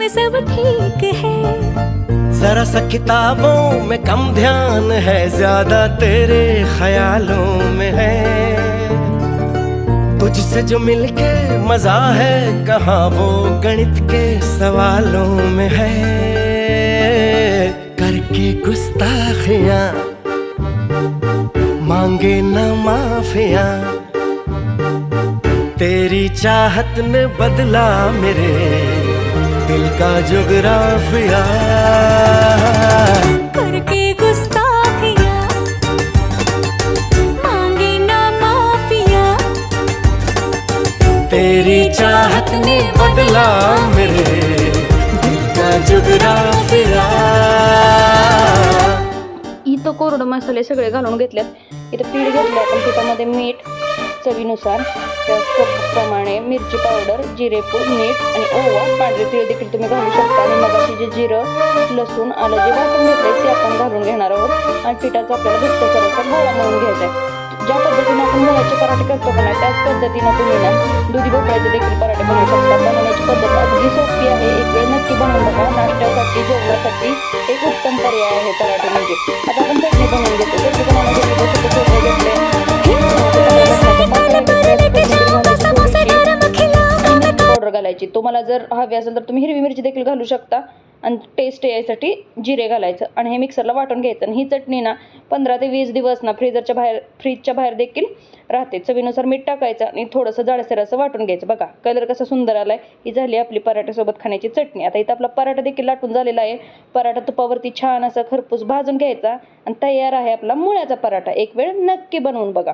सब ठीक है। जरा सा किताबों में कम ध्यान है, ज्यादा तेरे ख्यालों में है। तुझसे जो मिलके मजा है, कहाँ वो गणित के सवालों में है। करके गुस्ताखियां मांगे न माफियां, तेरी चाहत ने बदला मेरे दिल का जुगराफिया। करके गुस्ताखियां मांगे ना माफिया, तेरी चाहत ने बदला मेरे दिल का जुगराफिया। इथं कोरडे मसाले सगळे घालून घेतलेत। इथं पीठ घेतलं आपण, पिठामध्ये मीठ चवीनुसार, प्रमाणे मिरची पावडर, जिरेपूड, मीठ आणि ओवा, पांढरे तीळ देखील तुम्ही घालू शकता। आणि मगाशी जे जिरं, लसूण, आलं जे वाटून घेतलंय ते आपण घालून घेणार आहोत। आणि पिठाचा आपल्याला घट्ट करायचा गोळा मळून घ्यायचा आहे। ज्या पद्धतीने आपण मुळ्याचे पराठे करतो का नाही, त्याच पद्धतीनं तुम्ही ना दुधी भोपळ्याचे देखील पराठे बनवू शकता। बनवण्याची पद्धत अगदी सोपी आहे, एक वेळ नक्की बनवून बघा। नाश्त्यासाठी, जेवणासाठी एक उत्तम पर्याय आहे पराठे म्हणजे। आता आपण चटणी बनवून घेतो। चटणी बनवण्यासाठी पावडर घालायची। तुम्हाला जर हवी असेल तर तुम्ही हिरवी मिरची देखील घालू शकता। आणि टेस्ट यायसाठी जिरे घालायचं आणि हे मिक्सरला वाटून घ्यायचं। आणि ही चटणी ना 15 ते 20 दिवस ना फ्रीजच्या बाहेर देखील राहते। चवीनुसार मीठ टाकायचं आणि थोडंसं जाडसर असं वाटून घ्यायचं। बघा कलर कसा सुंदर आलाय। ही झाली आपली पराठ्यासोबत खाण्याची चटणी। आता इथं आपला पराठा देखील लाटून झालेला आहे। पराठा तुपावरती छान असा खरपूस भाजून घ्यायचा आणि तयार आहे आपला मुळ्याचा पराठा। एक वेळ नक्की बनवून बघा।